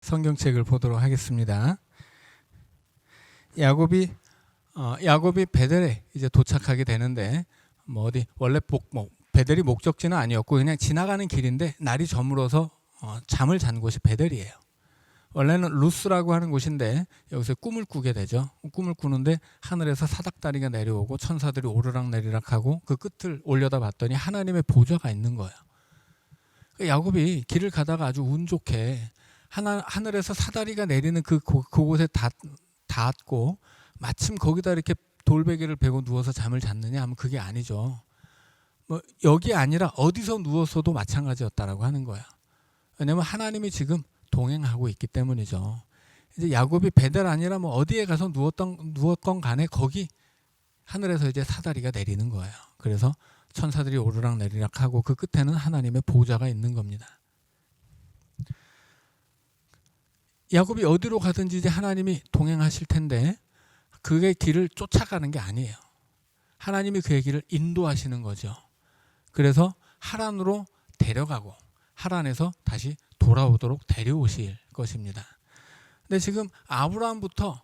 성경책을 보도록 하겠습니다. 야곱이 베델에 이제 도착하게 되는데 원래 베델이 목적지는 아니었고 그냥 지나가는 길인데 날이 저물어서 잠을 잔 곳이 베델이에요. 원래는 루스라고 하는 곳인데 여기서 꿈을 꾸게 되죠. 꿈을 꾸는데 하늘에서 사닥다리가 내려오고 천사들이 오르락내리락하고 그 끝을 올려다 봤더니 하나님의 보좌가 있는 거예요. 야곱이 길을 가다가 아주 운 좋게 하늘에서 사다리가 내리는 그곳에 닿았고 마침 거기다 이렇게 돌베개를 베고 누워서 잠을 잤느냐 하면 그게 아니죠. 여기 아니라 어디서 누웠어도 마찬가지였다라고 하는 거야. 왜냐하면 하나님이 지금 동행하고 있기 때문이죠. 이제 야곱이 베델 아니라 어디에 가서 누웠건 간에 거기 하늘에서 이제 사다리가 내리는 거예요. 그래서 천사들이 오르락내리락하고 그 끝에는 하나님의 보좌가 있는 겁니다. 야곱이 어디로 가든지 이제 하나님이 동행하실 텐데 그의 길을 쫓아가는 게 아니에요. 하나님이 그의 길을 인도하시는 거죠. 그래서 하란으로 데려가고 하란에서 다시 돌아오도록 데려오실 것입니다. 근데 지금 아브라함부터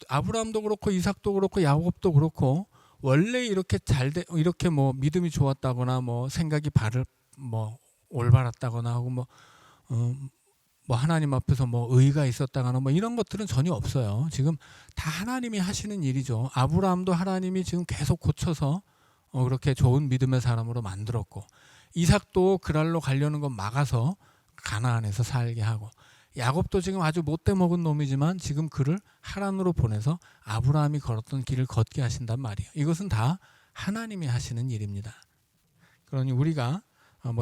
아브라함도 그렇고 이삭도 그렇고 야곱도 그렇고 원래 이렇게 이렇게 믿음이 좋았다거나 생각이 올바랐다거나 하고 하나님 앞에서 의의가 있었다거나 이런 것들은 전혀 없어요. 지금 다 하나님이 하시는 일이죠. 아브라함도 하나님이 지금 계속 고쳐서 그렇게 좋은 믿음의 사람으로 만들었고 이삭도 그랄로 가려는 건 막아서 가나안에서 살게 하고 야곱도 지금 아주 못돼 먹은 놈이지만 지금 그를 하란으로 보내서 아브라함이 걸었던 길을 걷게 하신단 말이에요. 이것은 다 하나님이 하시는 일입니다. 그러니 우리가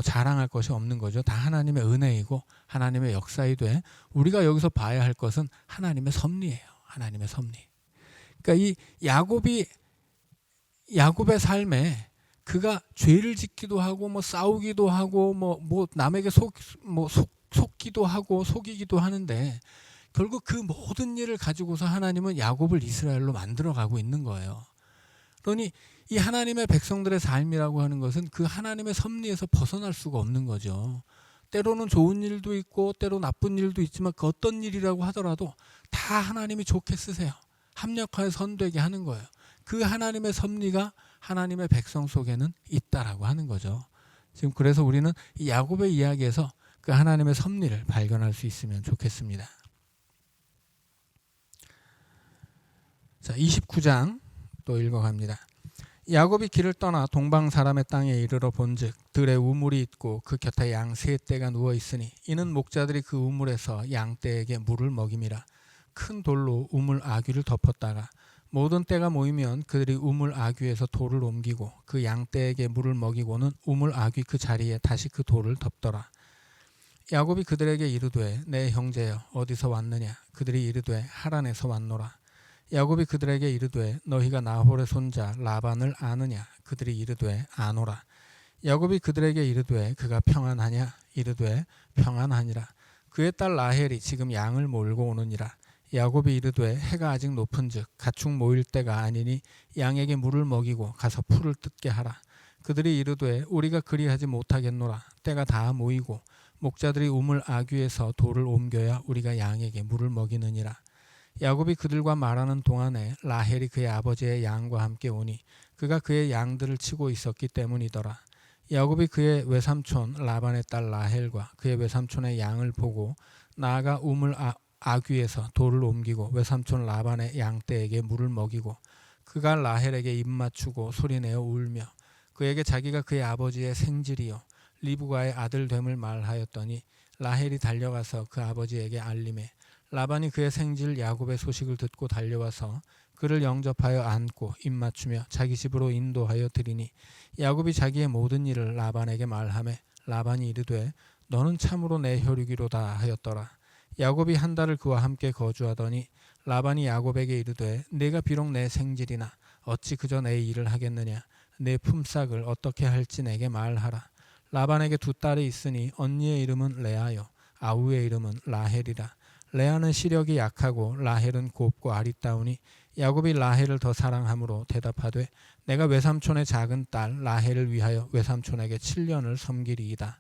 자랑할 것이 없는 거죠. 다 하나님의 은혜이고 하나님의 역사이되 우리가 여기서 봐야 할 것은 하나님의 섭리예요. 하나님의 섭리. 그러니까 이 야곱의 삶에 그가 죄를 짓기도 하고 싸우기도 하고 남에게 속기도 하고 속이기도 하는데 결국 그 모든 일을 가지고서 하나님은 야곱을 이스라엘로 만들어가고 있는 거예요. 그러니 이 하나님의 백성들의 삶이라고 하는 것은 그 하나님의 섭리에서 벗어날 수가 없는 거죠. 때로는 좋은 일도 있고 때로 나쁜 일도 있지만 그 어떤 일이라고 하더라도 다 하나님이 좋게 쓰세요. 합력하여 선되게 하는 거예요. 그 하나님의 섭리가 하나님의 백성 속에는 있다라고 하는 거죠. 지금 그래서 우리는 이 야곱의 이야기에서 그 하나님의 섭리를 발견할 수 있으면 좋겠습니다. 자, 29장 또 읽어갑니다. 야곱이 길을 떠나 동방 사람의 땅에 이르러 본즉 들에 우물이 있고 그 곁에 양 세 떼가 누워 있으니 이는 목자들이 그 우물에서 양 떼에게 물을 먹임이라. 큰 돌로 우물 아귀를 덮었다가 모든 떼가 모이면 그들이 우물 아귀에서 돌을 옮기고 그 양 떼에게 물을 먹이고는 우물 아귀 그 자리에 다시 그 돌을 덮더라. 야곱이 그들에게 이르되 내 형제여 어디서 왔느냐. 그들이 이르되 하란에서 왔노라. 야곱이 그들에게 이르되 너희가 나홀의 손자 라반을 아느냐. 그들이 이르되 아노라. 야곱이 그들에게 이르되 그가 평안하냐. 이르되 평안하니라. 그의 딸 라헬이 지금 양을 몰고 오느니라. 야곱이 이르되 해가 아직 높은즉 가축 모일 때가 아니니 양에게 물을 먹이고 가서 풀을 뜯게 하라. 그들이 이르되 우리가 그리하지 못하겠노라. 때가 다 모이고 목자들이 우물 아귀에서 돌을 옮겨야 우리가 양에게 물을 먹이느니라. 야곱이 그들과 말하는 동안에 라헬이 그의 아버지의 양과 함께 오니 그가 그의 양들을 치고 있었기 때문이더라. 야곱이 그의 외삼촌 라반의 딸 라헬과 그의 외삼촌의 양을 보고 나아가 우물 아귀에서 돌을 옮기고 외삼촌 라반의 양떼에게 물을 먹이고 그가 라헬에게 입맞추고 소리내어 울며 그에게 자기가 그의 아버지의 생질이요 리브가의 아들 됨을 말하였더니 라헬이 달려가서 그 아버지에게 알림해 라반이 그의 생질 야곱의 소식을 듣고 달려와서 그를 영접하여 안고 입맞추며 자기 집으로 인도하여 드리니 야곱이 자기의 모든 일을 라반에게 말하매 라반이 이르되 너는 참으로 내 혈육이로다 하였더라. 야곱이 한 달을 그와 함께 거주하더니 라반이 야곱에게 이르되 네가 비록 내 생질이나 어찌 그저 내 일을 하겠느냐. 내 품삯을 어떻게 할지 내게 말하라. 라반에게 두 딸이 있으니 언니의 이름은 레아요 아우의 이름은 라헬이라. 레아는 시력이 약하고 라헬은 곱고 아리따우니 야곱이 라헬을 더 사랑함으로 대답하되 내가 외삼촌의 작은 딸 라헬을 위하여 외삼촌에게 7년을 섬기리이다.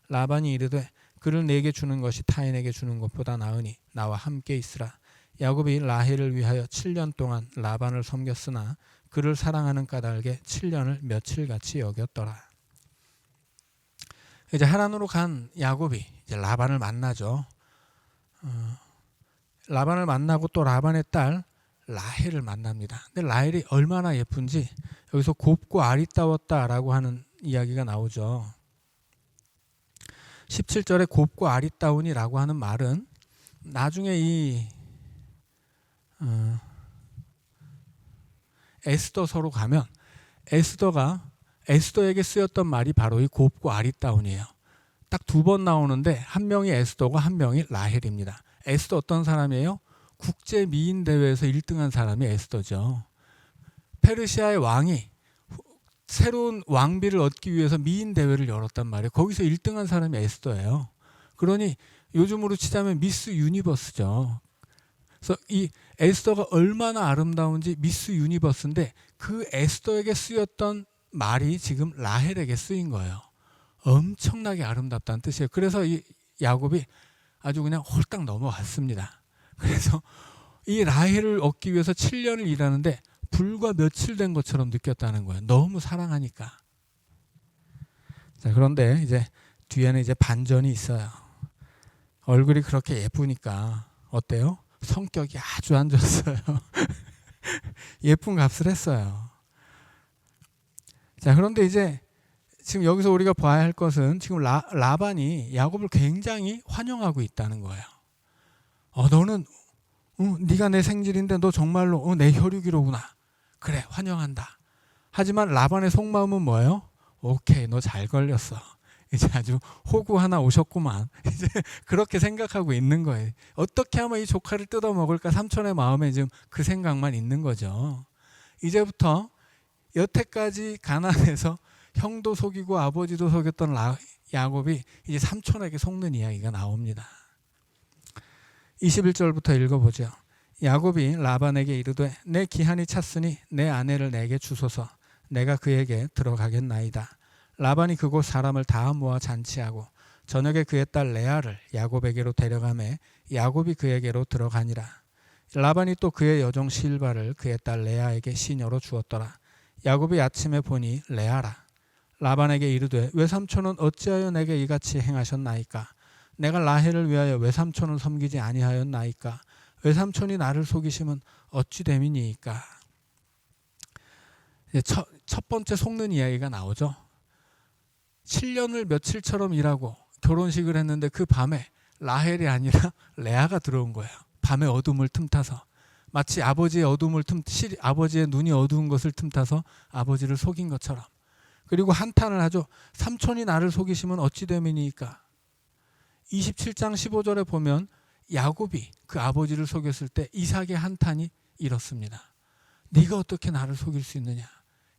라반이 이르되 그를 내게 주는 것이 타인에게 주는 것보다 나으니 나와 함께 있으라. 야곱이 라헬을 위하여 7년 동안 라반을 섬겼으나 그를 사랑하는 까닭에 7년을 며칠같이 여겼더라. 이제 하란으로 간 야곱이 이제 라반을 만나죠. 라반을 만나고 또 라반의 딸 라헬을 만납니다. 근데 라헬이 얼마나 예쁜지 여기서 곱고 아리따웠다라고 하는 이야기가 나오죠. 17절에 곱고 아리따우니라고 하는 말은 나중에 이 에스더서로 가면 에스더에게 쓰였던 말이 바로 이 곱고 아리따운이에요. 딱 두 번 나오는데 한 명이 에스더고 한 명이 라헬입니다. 에스더 어떤 사람이에요? 국제 미인 대회에서 1등한 사람이 에스더죠. 페르시아의 왕이 새로운 왕비를 얻기 위해서 미인 대회를 열었단 말이에요. 거기서 1등한 사람이 에스더예요. 그러니 요즘으로 치자면 미스 유니버스죠. 그래서 이 에스더가 얼마나 아름다운지 미스 유니버스인데 그 에스더에게 쓰였던 말이 지금 라헬에게 쓰인 거예요. 엄청나게 아름답다는 뜻이에요. 그래서 이 야곱이 아주 그냥 홀딱 넘어갔습니다. 그래서 이 라헬을 얻기 위해서 7년을 일하는데 불과 며칠 된 것처럼 느꼈다는 거예요. 너무 사랑하니까. 자, 그런데 이제 뒤에는 이제 반전이 있어요. 얼굴이 그렇게 예쁘니까 어때요? 성격이 아주 안 좋았어요. 예쁜 값을 했어요. 자, 그런데 이제 지금 여기서 우리가 봐야 할 것은 지금 라반이 야곱을 굉장히 환영하고 있다는 거예요. 너는 네가 내 생질인데 너 정말로 내 혈육이로구나. 그래, 환영한다. 하지만 라반의 속마음은 뭐예요? 오케이, 너 잘 걸렸어. 이제 아주 호구 하나 오셨구만. 이제 그렇게 생각하고 있는 거예요. 어떻게 하면 이 조카를 뜯어 먹을까? 삼촌의 마음에 지금 그 생각만 있는 거죠. 이제부터 여태까지 가난해서 형도 속이고 아버지도 속였던 야곱이 이제 삼촌에게 속는 이야기가 나옵니다. 21절부터 읽어보죠. 야곱이 라반에게 이르되 내 기한이 찼으니 내 아내를 내게 주소서. 내가 그에게 들어가겠나이다. 라반이 그곳 사람을 다 모아 잔치하고 저녁에 그의 딸 레아를 야곱에게로 데려가매 야곱이 그에게로 들어가니라. 라반이 또 그의 여종 실바를 그의 딸 레아에게 시녀로 주었더라. 야곱이 아침에 보니 레아라. 라반에게 이르되 외삼촌은 어찌하여 내게 이같이 행하셨나이까? 내가 라헬을 위하여 외삼촌을 섬기지 아니하였나이까? 외삼촌이 나를 속이심은 어찌 됨이니이까? 첫 번째 속는 이야기가 나오죠. 7년을 며칠처럼 일하고 결혼식을 했는데 그 밤에 라헬이 아니라 레아가 들어온 거예요. 밤의 어둠을 틈타서 마치 아버지의 아버지의 눈이 어두운 것을 틈타서 아버지를 속인 것처럼. 그리고 한탄을 하죠. 삼촌이 나를 속이시면 어찌 됨이니까. 27장 15절에 보면 야곱이 그 아버지를 속였을 때 이삭의 한탄이 이렇습니다. 네가 어떻게 나를 속일 수 있느냐.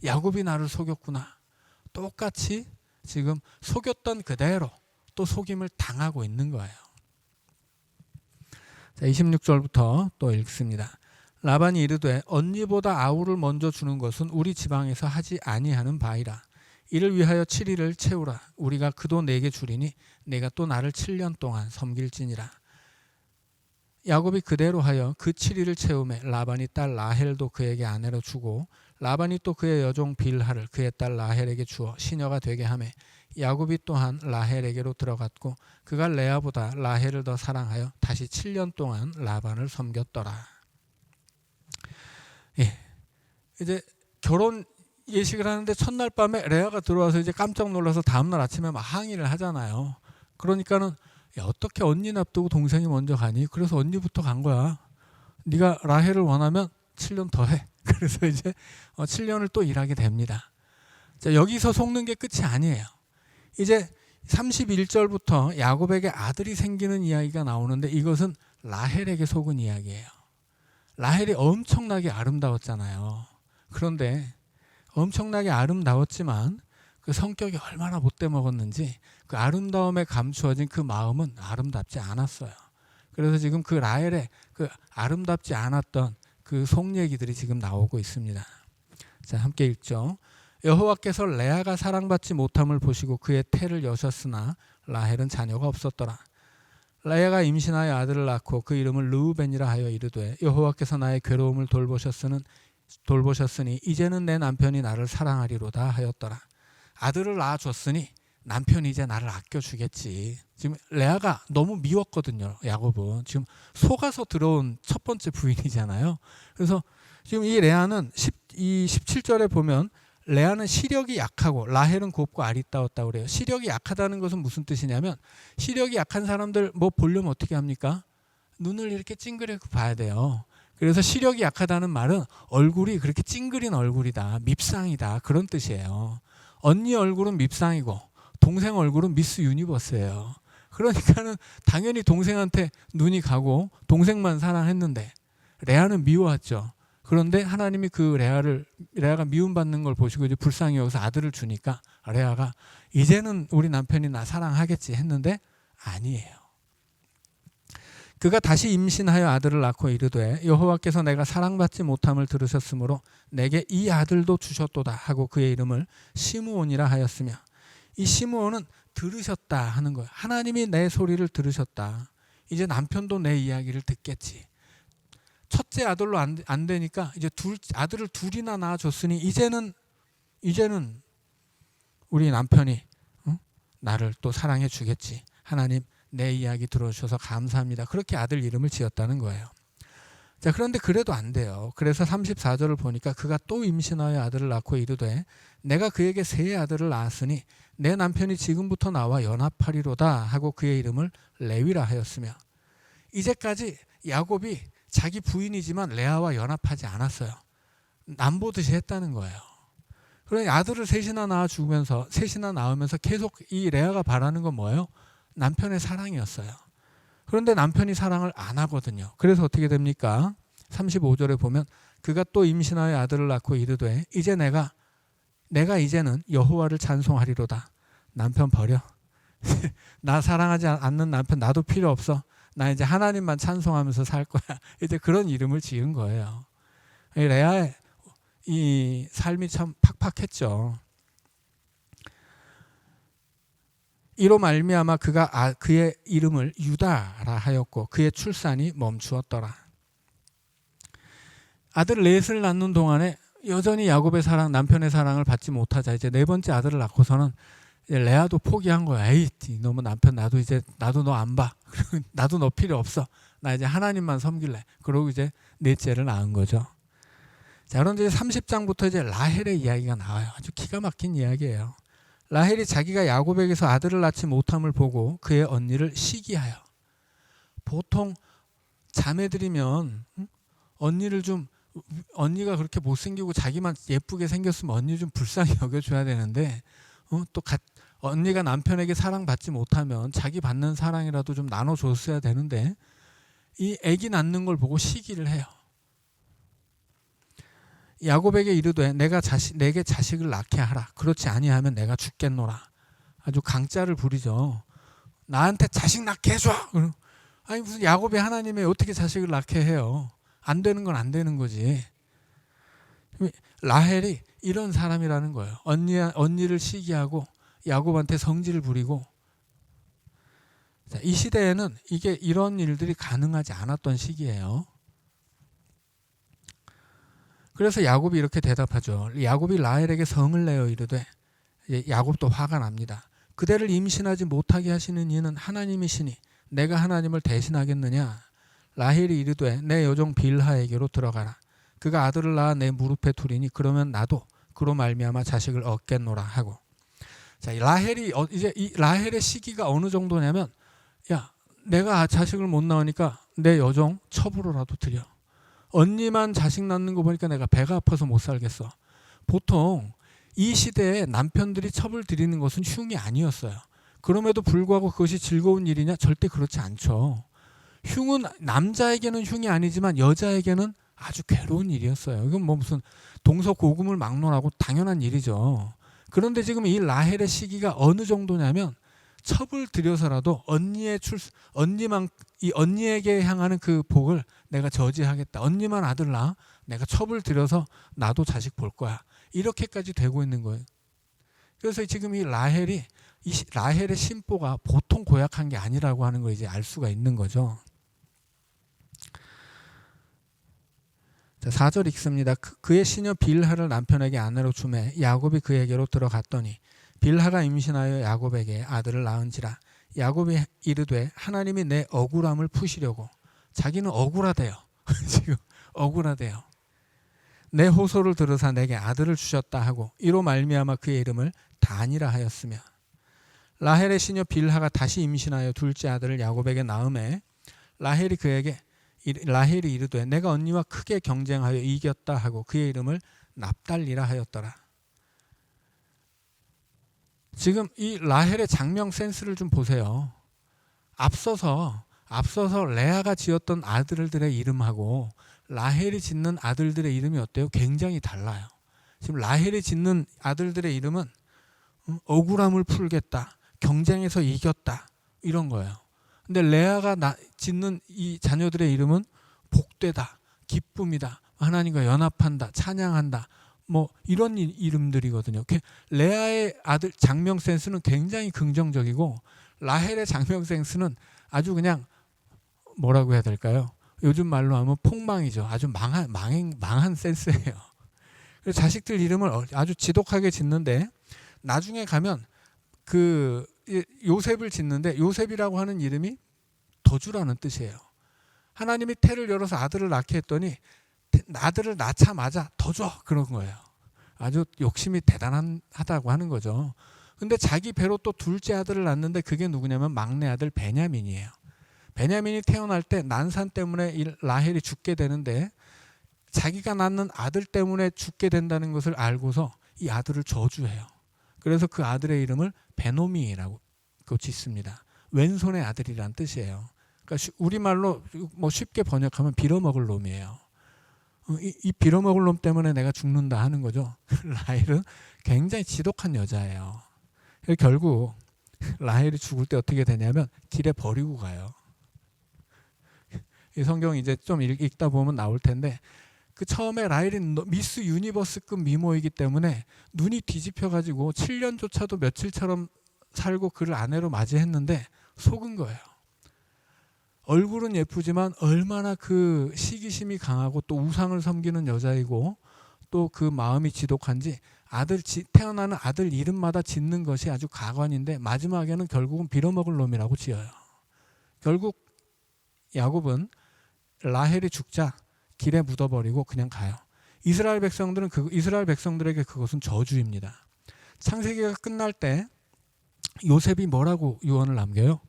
야곱이 나를 속였구나. 똑같이 지금 속였던 그대로 또 속임을 당하고 있는 거예요. 자, 26절부터 또 읽습니다. 라반이 이르되 언니보다 아우를 먼저 주는 것은 우리 지방에서 하지 아니하는 바이라. 이를 위하여 7일을 채우라. 우리가 그도 내게 주리니 내가 또 나를 7년 동안 섬길지니라. 야곱이 그대로 하여 그 7일을 채우매 라반이 딸 라헬도 그에게 아내로 주고 라반이 또 그의 여종 빌하를 그의 딸 라헬에게 주어 시녀가 되게 하매 야곱이 또한 라헬에게로 들어갔고 그가 레아보다 라헬을 더 사랑하여 다시 7년 동안 라반을 섬겼더라. 예, 이제 결혼 예식을 하는데 첫날 밤에 레아가 들어와서 이제 깜짝 놀라서 다음날 아침에 막 항의를 하잖아요. 그러니까는 야, 어떻게 언니 놔두고 동생이 먼저 가니? 그래서 언니부터 간 거야. 네가 라헬을 원하면 7년 더 해. 그래서 이제 7년을 또 일하게 됩니다. 자, 여기서 속는 게 끝이 아니에요. 이제 31절부터 야곱에게 아들이 생기는 이야기가 나오는데 이것은 라헬에게 속은 이야기예요. 라헬이 엄청나게 아름다웠잖아요. 그런데 엄청나게 아름다웠지만 그 성격이 얼마나 못돼 먹었는지 그 아름다움에 감추어진 그 마음은 아름답지 않았어요. 그래서 지금 그 라헬의 그 아름답지 않았던 그 속 얘기들이 지금 나오고 있습니다. 자, 함께 읽죠. 여호와께서 레아가 사랑받지 못함을 보시고 그의 태를 여셨으나 라헬은 자녀가 없었더라. 레아가 임신하여 아들을 낳고 그 이름을 르우벤이라 하여 이르되 여호와께서 나의 괴로움을 돌보셨으니 이제는 내 남편이 나를 사랑하리로다 하였더라. 아들을 낳아줬으니 남편이 이제 나를 아껴주겠지. 지금 레아가 너무 미웠거든요. 야곱은 지금 속아서 들어온 첫 번째 부인이잖아요. 그래서 지금 이 레아는 17절에 보면 레아는 시력이 약하고 라헬은 곱고 아리따웠다고 그래요. 시력이 약하다는 것은 무슨 뜻이냐면 시력이 약한 사람들 뭐 보려면 어떻게 합니까? 눈을 이렇게 찡그리고 봐야 돼요. 그래서 시력이 약하다는 말은 얼굴이 그렇게 찡그린 얼굴이다, 밉상이다 그런 뜻이에요. 언니 얼굴은 밉상이고 동생 얼굴은 미스 유니버스예요. 그러니까는 당연히 동생한테 눈이 가고 동생만 사랑했는데 레아는 미워했죠. 그런데 하나님이 그 레아가 미움받는 걸 보시고 이제 불쌍히 여기서 아들을 주니까 레아가 이제는 우리 남편이 나 사랑하겠지 했는데 아니에요. 그가 다시 임신하여 아들을 낳고 이르되 여호와께서 내가 사랑받지 못함을 들으셨으므로 내게 이 아들도 주셨도다 하고 그의 이름을 시므온이라 하였으며 이 시므온은 들으셨다 하는 거예요. 하나님이 내 소리를 들으셨다. 이제 남편도 내 이야기를 듣겠지. 첫째 아들로 안 되니까 이제 아들을 둘이나 낳아줬으니 이제는 우리 남편이 나를 또 사랑해 주겠지. 하나님 내 이야기 들어주셔서 감사합니다. 그렇게 아들 이름을 지었다는 거예요. 자, 그런데 그래도 안 돼요. 그래서 34절을 보니까 그가 또 임신하여 아들을 낳고 이르되 내가 그에게 세 아들을 낳았으니 내 남편이 지금부터 나와 연합하리로다 하고 그의 이름을 레위라 하였으며 이제까지 야곱이 자기 부인이지만 레아와 연합하지 않았어요. 남보듯이 했다는 거예요. 그러니 아들을 셋이나 낳으면서 계속 이 레아가 바라는 건 뭐예요? 남편의 사랑이었어요. 그런데 남편이 사랑을 안 하거든요. 그래서 어떻게 됩니까? 35절에 보면 그가 또 임신하여 아들을 낳고 이르되 이제 내가 이제는 여호와를 찬송하리로다. 남편 버려. 나 사랑하지 않는 남편 나도 필요 없어. 나 이제 하나님만 찬송하면서 살 거야. 이제 그런 이름을 지은 거예요. 레아의 이 삶이 참 팍팍했죠. 이로 말미암아 그가 그의 이름을 유다라 하였고 그의 출산이 멈추었더라. 아들 넷을 낳는 동안에 여전히 야곱의 사랑, 남편의 사랑을 받지 못하자 이제 네 번째 아들을 낳고서는 레아도 포기한 거야. 에이, 너무 남편 나도 너 안 봐. 나도 너 필요 없어. 나 이제 하나님만 섬길래. 그러고 이제 넷째를 낳은 거죠. 자, 그런데 이제 30장부터 이제 라헬의 이야기가 나와요. 아주 기가 막힌 이야기예요. 라헬이 자기가 야곱에게서 아들을 낳지 못함을 보고 그의 언니를 시기하여. 보통 자매들이면 언니가 그렇게 못생기고 자기만 예쁘게 생겼으면 언니 좀 불쌍히 여겨줘야 되는데 또 언니가 남편에게 사랑받지 못하면 자기 받는 사랑이라도 좀 나눠줬어야 되는데 이 아기 낳는 걸 보고 시기를 해요. 야곱에게 이르되 내게 자식을 낳게 하라. 그렇지 아니하면 내가 죽겠노라. 아주 강짜를 부리죠. 나한테 자식 낳게 해줘. 아니 무슨 야곱이 하나님의 어떻게 자식을 낳게 해요. 안 되는 건 안 되는 거지. 라헬이 이런 사람이라는 거예요. 언니를 시기하고 야곱한테 성질을 부리고. 자, 이 시대에는 이런 일들이 가능하지 않았던 시기예요. 그래서 야곱이 이렇게 대답하죠. 야곱이 라헬에게 성을 내어 이르되 야곱도 화가 납니다. 그대를 임신하지 못하게 하시는 이는 하나님이시니 내가 하나님을 대신하겠느냐. 라헬이 이르되 내 여종 빌하에게로 들어가라. 그가 아들을 낳아 내 무릎에 두리니 그러면 나도 그로 말미암아 자식을 얻겠노라 하고. 자, 이제 이 라헬의 시기가 어느 정도냐면 야, 내가 자식을 못 낳으니까 내 여종 첩으로라도 드려. 언니만 자식 낳는 거 보니까 내가 배가 아파서 못 살겠어. 보통 이 시대에 남편들이 첩을 드리는 것은 흉이 아니었어요. 그럼에도 불구하고 그것이 즐거운 일이냐? 절대 그렇지 않죠. 흉은 남자에게는 흉이 아니지만 여자에게는 아주 괴로운 일이었어요. 이건 뭐 무슨 동서고금을 막론하고 당연한 일이죠. 그런데 지금 이 라헬의 시기가 어느 정도냐면 첩을 들여서라도 언니에게 향하는 그 복을 내가 저지하겠다. 언니만 아들 낳아 내가 첩을 들여서 나도 자식 볼 거야. 이렇게까지 되고 있는 거예요. 그래서 지금 이 라헬의 심보가 보통 고약한 게 아니라고 하는 걸 이제 알 수가 있는 거죠. 자, 4절 읽습니다. 그의 시녀 빌하를 남편에게 아내로 주매 야곱이 그에게로 들어갔더니 빌하가 임신하여 야곱에게 아들을 낳은지라. 야곱이 이르되 하나님이 내 억울함을 푸시려고. 자기는 억울하대요. 지금 억울하대요. 내 호소를 들으사 내게 아들을 주셨다 하고 이로 말미암아 그의 이름을 단이라 하였으며, 라헬의 시녀 빌하가 다시 임신하여 둘째 아들을 야곱에게 낳음에 라헬이 이르되 내가 언니와 크게 경쟁하여 이겼다 하고 그의 이름을 납달리라 하였더라. 지금 이 라헬의 장명 센스를 좀 보세요. 앞서서 레아가 지었던 아들들의 이름하고 라헬이 짓는 아들들의 이름이 어때요? 굉장히 달라요. 지금 라헬이 짓는 아들들의 이름은 억울함을 풀겠다, 경쟁에서 이겼다, 이런 거예요. 근데 레아가 짓는 이 자녀들의 이름은 복되다, 기쁨이다, 하나님과 연합한다, 찬양한다, 뭐 이런 이름들이거든요. 레아의 아들 장명 센스는 굉장히 긍정적이고 라헬의 장명 센스는 아주 그냥 뭐라고 해야 될까요? 요즘 말로 하면 폭망이죠. 아주 망한 센스예요. 그래서 자식들 이름을 아주 지독하게 짓는데 나중에 가면 그 요셉을 짓는데 요셉이라고 하는 이름이 더 주라는 뜻이에요. 하나님이 태를 열어서 아들을 낳게 했더니 아들을 낳자마자 더 줘, 그런 거예요. 아주 욕심이 대단하다고 하는 거죠. 근데 자기 배로 또 둘째 아들을 낳는데 그게 누구냐면 막내 아들 베냐민이에요. 베냐민이 태어날 때 난산 때문에 이 라헬이 죽게 되는데 자기가 낳는 아들 때문에 죽게 된다는 것을 알고서 이 아들을 저주해요. 그래서 그 아들의 이름을 베노미라고 짓습니다. 왼손의 아들이란 뜻이에요. 그러니까 우리말로 뭐 쉽게 번역하면 빌어먹을 놈이에요. 이 빌어먹을 놈 때문에 내가 죽는다 하는 거죠. 라헬은 굉장히 지독한 여자예요. 결국 라헬이 죽을 때 어떻게 되냐면 길에 버리고 가요. 이 성경 이제 좀 읽다 보면 나올 텐데 그 처음에 라헬이 미스 유니버스급 미모이기 때문에 눈이 뒤집혀가지고 7년조차도 며칠처럼 살고 그를 아내로 맞이했는데 속은 거예요. 얼굴은 예쁘지만 얼마나 그 시기심이 강하고 또 우상을 섬기는 여자이고 또 그 마음이 지독한지 태어나는 아들 이름마다 짓는 것이 아주 가관인데 마지막에는 결국은 빌어먹을 놈이라고 지어요. 결국 야곱은 라헬이 죽자 길에 묻어버리고 그냥 가요. 이스라엘 백성들에게 그것은 저주입니다. 창세기가 끝날 때 요셉이 뭐라고 유언을 남겨요?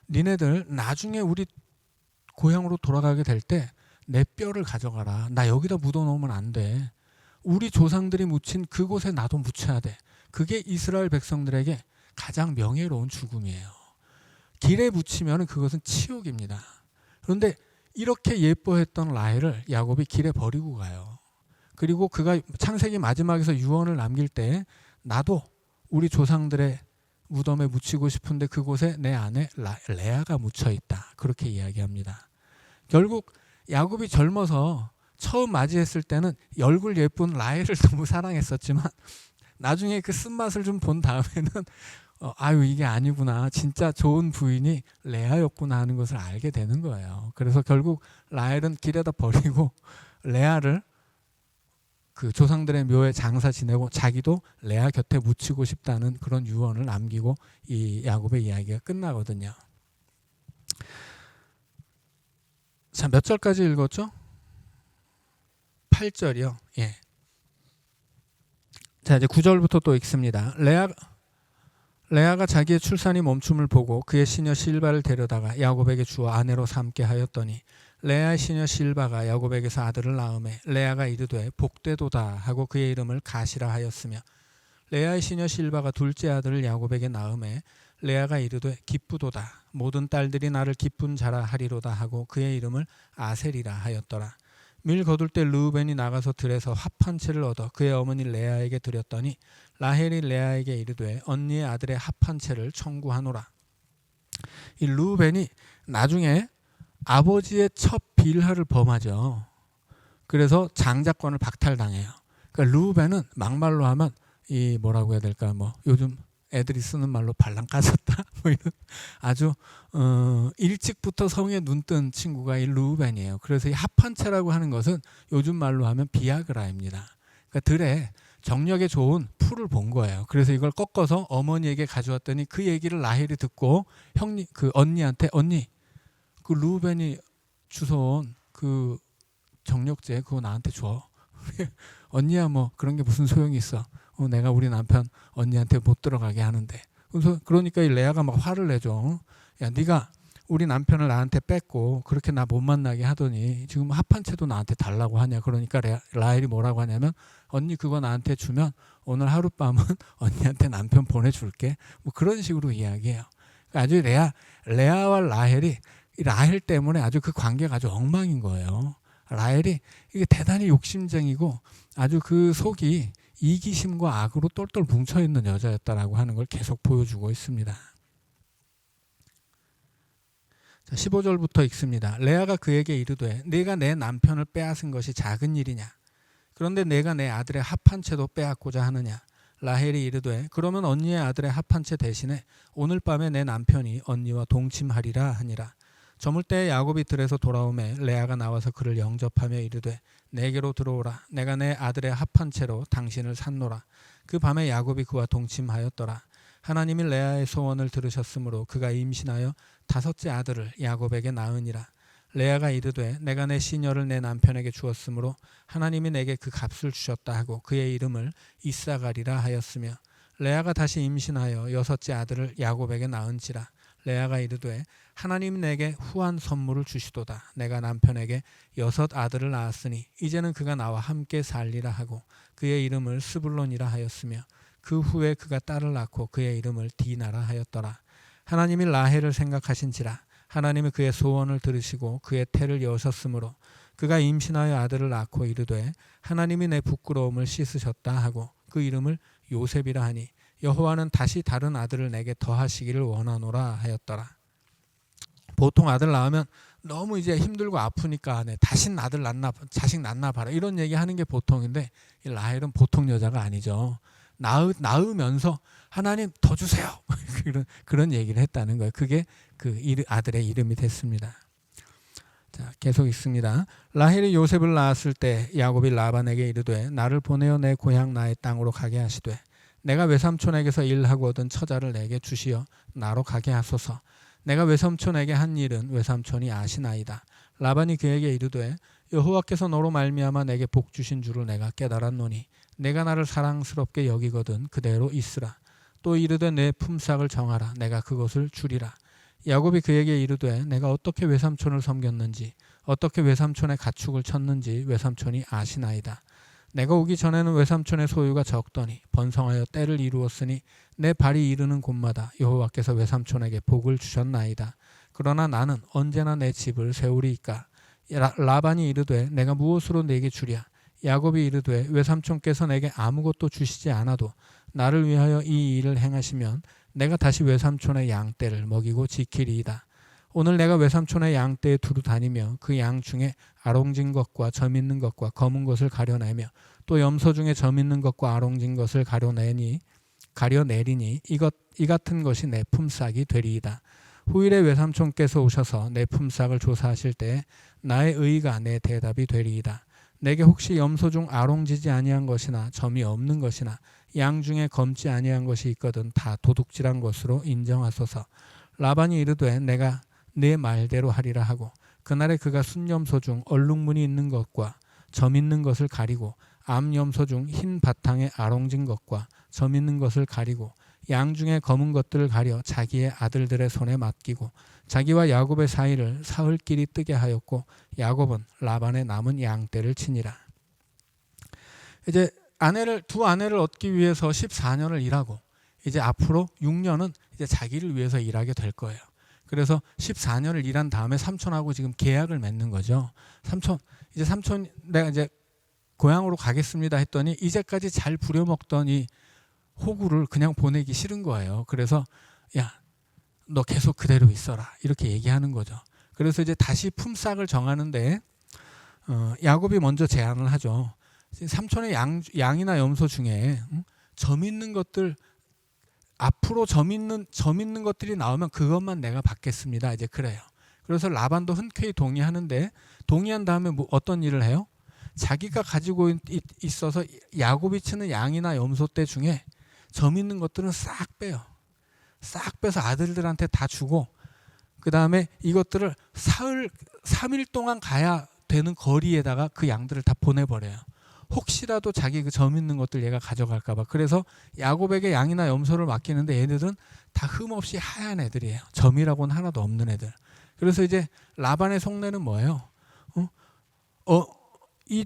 니네들 나중에 우리 고향으로 돌아가게 될 때 내 뼈를 가져가라. 나 여기다 묻어놓으면 안 돼. 우리 조상들이 묻힌 그곳에 나도 묻혀야 돼. 그게 이스라엘 백성들에게 가장 명예로운 죽음이에요. 길에 묻히면 그것은 치욕입니다. 그런데 이렇게 예뻐했던 라헬을 야곱이 길에 버리고 가요. 그리고 그가 창세기 마지막에서 유언을 남길 때 나도 우리 조상들의 무덤에 묻히고 싶은데 그곳에 내 아내 레아가 묻혀 있다. 그렇게 이야기합니다. 결국 야곱이 젊어서 처음 맞이했을 때는 얼굴 예쁜 라헬을 너무 사랑했었지만 나중에 그 쓴맛을 좀 본 다음에는 아유 이게 아니구나, 진짜 좋은 부인이 레아였구나 하는 것을 알게 되는 거예요. 그래서 결국 라헬은 길에다 버리고 레아를 그 조상들의 묘에 장사 지내고 자기도 레아 곁에 묻히고 싶다는 그런 유언을 남기고 이 야곱의 이야기가 끝나거든요. 자, 몇 절까지 읽었죠? 8절이요. 예. 자, 이제 9절부터 또 읽습니다. 레아가 자기의 출산이 멈춤을 보고 그의 시녀 실바를 데려다가 야곱에게 주어 아내로 삼게 하였더니 레아의 시녀 실바가 야곱에게서 아들을 낳음에 레아가 이르되 복되도다 하고 그의 이름을 가시라 하였으며, 레아의 시녀 실바가 둘째 아들을 야곱에게 낳음에 레아가 이르되 기쁘도다, 모든 딸들이 나를 기쁜 자라 하리로다 하고 그의 이름을 아셀이라 하였더라. 밀 거둘 때 르우벤이 나가서 들에서 합 한 채를 얻어 그의 어머니 레아에게 드렸더니 라헬이 레아에게 이르되 언니의 아들의 합 한 채를 청구하노라. 이 르우벤이 나중에 아버지의 첫 빌하를 범하죠. 그래서 장자권을 박탈당해요. 그러니까 르우벤은 막말로 하면 이 뭐라고 해야 될까, 뭐 요즘 애들이 쓰는 말로 발랑 까졌다 뭐 이런 아주 일찍부터 성에 눈뜬 친구가 이 르우벤이에요. 그래서 이 합한체라고 하는 것은 요즘 말로 하면 비아그라입니다. 그러니까 들에 정력에 좋은 풀을 본 거예요. 그래서 이걸 꺾어서 어머니에게 가져왔더니 그 얘기를 라헬이 듣고 그 언니한테, 언니 그 르우벤이 주워온 그 정력제 그거 나한테 줘. 언니야 뭐 그런 게 무슨 소용이 있어. 내가 우리 남편 언니한테 못 들어가게 하는데. 그래서 그러니까 이 레아가 막 화를 내죠. 야, 네가 우리 남편을 나한테 뺏고 그렇게 나 못 만나게 하더니 지금 합한채도 나한테 달라고 하냐. 그러니까 라헬이 뭐라고 하냐면, 언니 그거 나한테 주면 오늘 하룻밤은 언니한테 남편 보내줄게. 뭐 그런 식으로 이야기해요. 아주 레아와 라헬이 라헬 때문에 아주 그 관계가 아주 엉망인 거예요. 라헬이 이게 대단히 욕심쟁이고 아주 그 속이 이기심과 악으로 똘똘 뭉쳐있는 여자였다라고 하는 걸 계속 보여주고 있습니다. 자, 15절부터 읽습니다. 레아가 그에게 이르되 네가 내 남편을 빼앗은 것이 작은 일이냐? 그런데 내가 내 아들의 합한 채도 빼앗고자 하느냐? 라헬이 이르되 그러면 언니의 아들의 합한 채 대신에 오늘 밤에 내 남편이 언니와 동침하리라 하니라. 저물 때 야곱이 들에서 돌아오매 레아가 나와서 그를 영접하며 이르되 내게로 들어오라. 내가 내 아들의 합한 채로 당신을 샀노라. 그 밤에 야곱이 그와 동침하였더라. 하나님이 레아의 소원을 들으셨으므로 그가 임신하여 5째 아들을 야곱에게 낳으니라. 레아가 이르되 내가 내 시녀를 내 남편에게 주었으므로 하나님이 내게 그 값을 주셨다 하고 그의 이름을 이사가리라 하였으며, 레아가 다시 임신하여 6째 아들을 야곱에게 낳은지라. 레아가 이르되 하나님 내게 후한 선물을 주시도다. 내가 남편에게 6 아들을 낳았으니 이제는 그가 나와 함께 살리라 하고 그의 이름을 스불론이라 하였으며, 그 후에 그가 딸을 낳고 그의 이름을 디나라 하였더라. 하나님이 라헬을 생각하신지라. 하나님이 그의 소원을 들으시고 그의 태를 여셨으므로 그가 임신하여 아들을 낳고 이르되 하나님이 내 부끄러움을 씻으셨다 하고 그 이름을 요셉이라 하니 여호와는 다시 다른 아들을 내게 더하시기를 원하노라 하였더라. 보통 아들 낳으면 너무 이제 힘들고 아프니까 다신 자식 낳나 봐라 이런 얘기 하는 게 보통인데, 이 라헬은 보통 여자가 아니죠. 낳으면서 하나님 더 주세요 그런 얘기를 했다는 거예요. 그게 그 아들의 이름이 됐습니다. 자, 계속 읽습니다. 라헬이 요셉을 낳았을 때 야곱이 라반에게 이르되 나를 보내어 내 고향 나의 땅으로 가게 하시되 내가 외삼촌에게서 일하고 얻은 처자를 내게 주시어 나로 가게 하소서. 내가 외삼촌에게 한 일은 외삼촌이 아시나이다. 라반이 그에게 이르되 여호와께서 너로 말미암아 내게 복 주신 줄을 내가 깨달았노니 내가 나를 사랑스럽게 여기거든 그대로 있으라. 또 이르되 내 품삯을 정하라. 내가 그것을 주리라. 야곱이 그에게 이르되 내가 어떻게 외삼촌을 섬겼는지 어떻게 외삼촌의 가축을 쳤는지 외삼촌이 아시나이다. 내가 오기 전에는 외삼촌의 소유가 적더니 번성하여 때를 이루었으니 내 발이 이르는 곳마다 여호와께서 외삼촌에게 복을 주셨나이다. 그러나 나는 언제나 내 집을 세우리이까. 라반이 이르되 내가 무엇으로 내게 주랴. 야곱이 이르되 외삼촌께서 내게 아무것도 주시지 않아도 나를 위하여 이 일을 행하시면 내가 다시 외삼촌의 양떼를 먹이고 지키리이다. 오늘 내가 외삼촌의 양떼에 두루 다니며 그 양 중에 아롱진 것과 점 있는 것과 검은 것을 가려내며 또 염소 중에 점 있는 것과 아롱진 것을 가려내리니 이 같은 것이 내 품삯이 되리이다. 후일에 외삼촌께서 오셔서 내 품삯을 조사하실 때 나의 의가 내 대답이 되리이다. 내게 혹시 염소 중 아롱지지 아니한 것이나 점이 없는 것이나 양 중에 검지 아니한 것이 있거든 다 도둑질한 것으로 인정하소서. 라반이 이르되 내가 네 말대로 하리라 하고 그날에 그가 순염소 중 얼룩무늬 있는 것과 점 있는 것을 가리고 암염소 중 흰 바탕에 아롱진 것과 점 있는 것을 가리고 양 중에 검은 것들을 가려 자기의 아들들의 손에 맡기고 자기와 야곱의 사이를 사흘길이 뜨게 하였고 야곱은 라반의 남은 양떼를 치니라. 이제 두 아내를 얻기 위해서 14년을 일하고 이제 앞으로 6년은 이제 자기를 위해서 일하게 될 거예요. 그래서 14년을 일한 다음에 삼촌하고 지금 계약을 맺는 거죠. 삼촌 내가 이제 고향으로 가겠습니다 했더니 이제까지 잘 부려먹던 이 호구를 그냥 보내기 싫은 거예요. 그래서 야, 너 계속 그대로 있어라 이렇게 얘기하는 거죠. 그래서 이제 다시 품삯을 정하는데 야곱이 먼저 제안을 하죠. 삼촌의 양이나 염소 중에 점 있는 것들, 앞으로 점 있는 것들이 나오면 그것만 내가 받겠습니다. 이제 그래요. 그래서 라반도 흔쾌히 동의하는데, 동의한 다음에 뭐 어떤 일을 해요? 자기가 가지고 있어서 야곱이 치는 양이나 염소 떼 중에 점 있는 것들은 싹 빼요. 싹 빼서 아들들한테 다 주고, 그 다음에 이것들을 사흘 3일 동안 가야 되는 거리에다가 그 양들을 다 보내버려요. 혹시라도 자기 그 점 있는 것들 얘가 가져갈까봐. 그래서 야곱에게 양이나 염소를 맡기는데 얘네들은 다 흠없이 하얀 애들이에요. 점이라고는 하나도 없는 애들. 그래서 이제 라반의 속내는 뭐예요? 이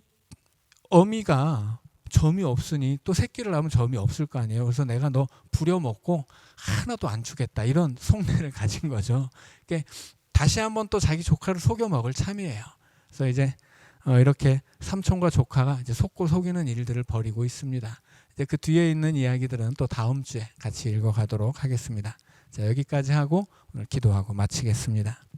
어미가 점이 없으니 또 새끼를 낳으면 점이 없을 거 아니에요. 그래서 내가 너 부려먹고 하나도 안 주겠다, 이런 속내를 가진 거죠. 그러니까 다시 한번 또 자기 조카를 속여 먹을 참이에요. 그래서 이제 이렇게 삼촌과 조카가 이제 속고 속이는 일들을 벌이고 있습니다. 이제 그 뒤에 있는 이야기들은 또 다음 주에 같이 읽어가도록 하겠습니다. 자, 여기까지 하고 오늘 기도하고 마치겠습니다.